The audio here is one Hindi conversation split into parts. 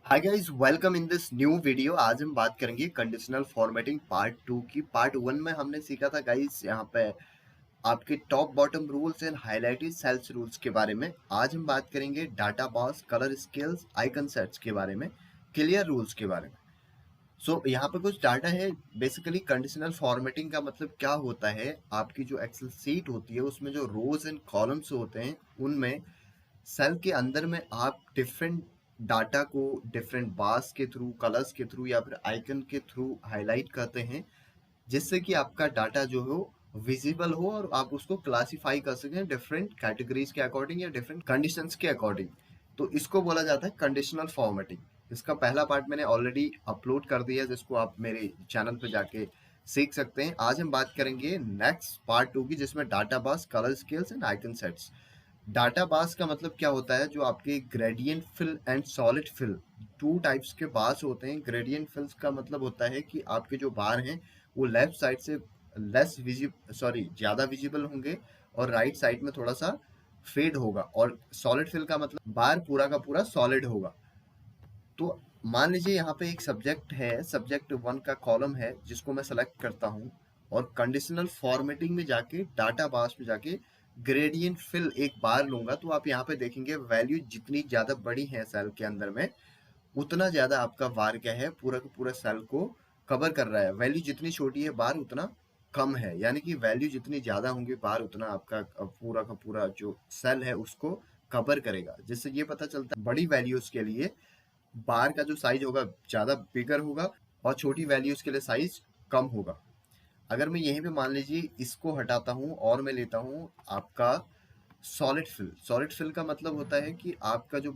Hi guys, welcome in this new video. आज हम बात करेंगे कंडीशनल फॉर्मेटिंग पार्ट टू की। पार्ट वन में हमने सीखा था गाइस यहाँ पे आपके top bottom rules and highlighted cells rules के बारे में। आज हम बात करेंगे data box, colour scales, icon sets के बारे में, क्लियर रूल्स के बारे में। यहाँ पे कुछ डाटा है। बेसिकली कंडीशनल फॉर्मेटिंग का मतलब क्या होता है, आपकी जो एक्सेल सीट होती है उसमें जो रोज एंड कॉलम्स होते हैं उनमें सेल के अंदर में आप डिफरेंट डाटा को डिफरेंट बार्स के थ्रू, कलर्स के थ्रू या फिर आइकन के थ्रू हाईलाइट करते हैं, जिससे कि आपका डाटा जो हो विजिबल हो और आप उसको क्लासिफाई कर सकें डिफरेंट कैटेगरीज के अकॉर्डिंग या डिफरेंट कंडीशंस के अकॉर्डिंग। तो इसको बोला जाता है कंडीशनल फॉर्मेटिंग। इसका पहला पार्ट मैंने ऑलरेडी अपलोड कर दिया है, जिसको आप मेरे चैनल पे जाके सीख सकते हैं। आज हम बात करेंगे नेक्स्ट पार्ट टू की, जिसमें data bars, colour scales and icon sets. Data bars का मतलब क्या होता है, जो आपके gradient fill and solid fill, two types के बार्स होते हैं। ग्रेडियंट फिल्स का मतलब होता है कि आपके जो बार हैं वो लेफ्ट साइड से ज़्यादा विजिबल होंगे और राइट साइड में थोड़ा सा फेड होगा। और सॉलिड फिल का मतलब बार पूरा का पूरा सॉलिड होगा। तो मान लीजिए यहाँ पे एक सब्जेक्ट है, सब्जेक्ट वन का कॉलम है जिसको मैं सेलेक्ट करता हूँ और कंडीशनल फॉर्मेटिंग में जाके डाटा बार्स में जाके ग्रेडियंट फिल एक बार लूंगा, तो आप यहाँ पे देखेंगे वैल्यू जितनी ज्यादा बड़ी है सेल के अंदर में, उतना ज्यादा आपका बार क्या है, पूरा का पूरा सेल को कवर कर रहा है। वैल्यू जितनी छोटी है बार उतना कम है, यानी कि वैल्यू जितनी ज्यादा होंगी बार उतना आपका पूरा का पूरा जो सेल है उसको कवर करेगा। जिससे ये पता चलता है बड़ी वैल्यूज के लिए बार का जो साइज होगा ज्यादा बिगर होगा और छोटी वैल्यूज के लिए साइज कम होगा। अगर मैं यहीं पे मान लीजिए इसको हटाता हूँ और मैं लेता हूँ आपका सॉलिड फिल। सॉलिड फिल का मतलब होता है कि आपका जो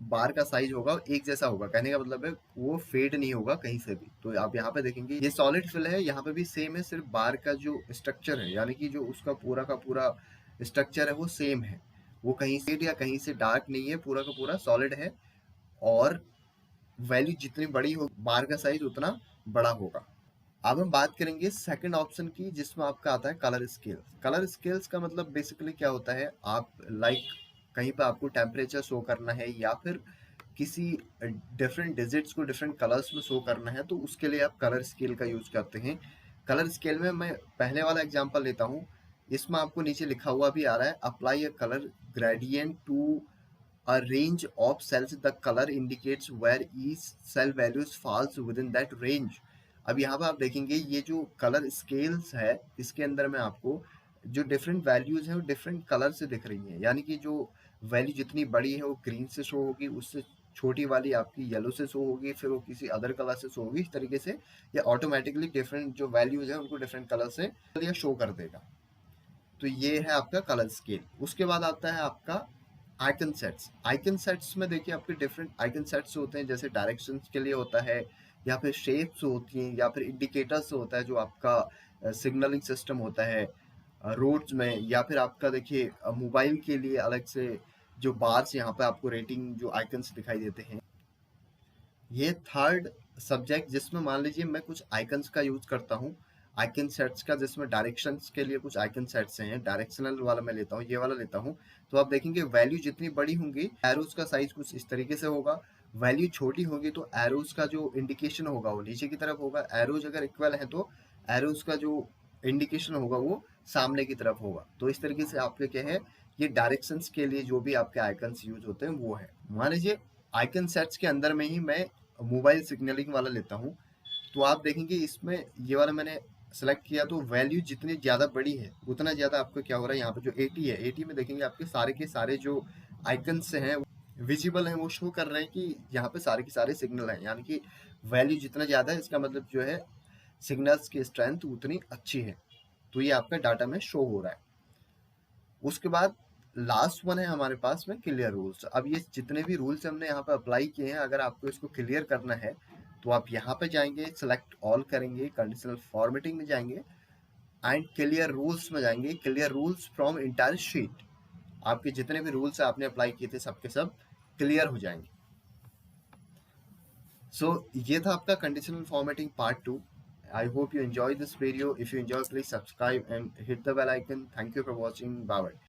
बार का साइज होगा वो एक जैसा होगा, कहने का मतलब है वो फेड नहीं होगा कहीं से भी। तो आप यहाँ पे देखेंगे ये सॉलिड फिल है, यहाँ पे भी सेम है, सिर्फ बार का जो स्ट्रक्चर है यानी कि जो उसका पूरा का पूरा स्ट्रक्चर है वो सेम है। वो कहीं से या कहीं से डार्क नहीं है, पूरा का पूरा सॉलिड है। और वैल्यू जितनी बड़ी हो बार का साइज उतना बड़ा होगा। अब हम बात करेंगे सेकंड ऑप्शन की, जिसमें आपका आता है कलर स्केल्स। कलर स्केल्स का मतलब बेसिकली क्या होता है, आप कहीं पर आपको टेम्परेचर शो करना है या फिर किसी डिफरेंट डिजिट्स को डिफरेंट कलर्स में शो करना है, तो उसके लिए आप कलर स्केल का यूज करते हैं। कलर स्केल में मैं पहले वाला एग्जांपल लेता हूँ। इसमें आपको नीचे लिखा हुआ भी आ रहा है, apply a colour gradient to a range of cells. The color indicates where each cell values falls within that range. अब यहाँ पर आप देखेंगे ये जो कलर स्केल्स है इसके अंदर में आपको जो डिफरेंट वैल्यूज है वो डिफरेंट कलर से दिख रही है। यानी कि जो वैल्यू जितनी बड़ी है वो ग्रीन से शो होगी, उससे छोटी वाली आपकी येलो से शो होगी, फिर वो किसी अदर कलर से शो होगी। इस तरीके से ये ऑटोमेटिकली डिफरेंट जो वैल्यूज है उनको डिफरेंट कलर से ये शो कर देगा। तो ये है आपका कलर स्केल। उसके बाद आता है आपका आइकन सेट्स। आइकन सेट्स में देखिए आपके डिफरेंट आइकन सेट्स होते हैं, जैसे डायरेक्शंस के लिए होता है या फिर शेप्स होती हैं या फिर इंडिकेटर्स होता है, जो आपका सिग्नलिंग सिस्टम होता है रोड्स में, या फिर आपका देखिए मोबाइल के लिए अलग से जो बार्स यहाँ पे आपको रेटिंग जो आइकन्स दिखाई देते हैं। ये थर्ड सब्जेक्ट जिसमें मान लीजिए मैं कुछ आइकन्स का यूज करता हूँ, आइकन सेट्स का, जिसमें डायरेक्शंस के लिए कुछ आइकन सेट्स हैं। डायरेक्शनल वाला मैं लेता हूँ, ये वाला लेता हूँ। तो आप देखेंगे वैल्यू जितनी बड़ी होंगी एरोज का साइज कुछ इस तरीके से होगा। वैल्यू छोटी होगी तो एरोज का जो इंडिकेशन होगा वो नीचे की तरफ होगा। एरोज अगर इक्वल है तो एरोज का जो इंडिकेशन होगा वो सामने की तरफ होगा। तो इस तरीके से आपके क्या है, ये डायरेक्शंस के लिए जो भी आपके आइकन्स यूज होते हैं वो है। मान लीजिए आइकन सेट्स के अंदर में ही मैं मोबाइल सिग्नलिंग वाला लेता हूँ। तो आप देखेंगे इसमें ये वाला मैंने सेलेक्ट किया, तो वैल्यू जितनी ज़्यादा बड़ी है उतना ज़्यादा आपको क्या हो रहा है, यहाँ पे जो 80 है, 80 में देखेंगे आपके सारे के सारे जो आइकन्स हैं विजिबल हैं, वो शो कर रहे हैं कि यहाँ पे सारे के सारे सिग्नल हैं। यानी कि वैल्यू जितना ज़्यादा है इसका मतलब जो है सिग्नल्स की स्ट्रेंथ उतनी अच्छी है। तो ये आपका डाटा में शो हो रहा है। उसके बाद लास्ट वन है हमारे पास में क्लियर रूल्स। अब ये जितने भी रूल्स हमने यहाँ पे अप्लाई किए हैं, अगर आपको इसको क्लियर करना है तो आप यहाँ पे जाएंगे, सेलेक्ट ऑल करेंगे, कंडीशनल फॉर्मेटिंग में जाएंगे एंड क्लियर रूल्स में जाएंगे। Clear rules from entire sheet, आपके जितने भी रूल्स आपने अप्लाई किए थे सबके सब क्लियर हो जाएंगे। ये था आपका conditional formatting part to. I hope you enjoyed this video. If you enjoy, please subscribe and hit the bell icon. Thank you for watching. Bye bye.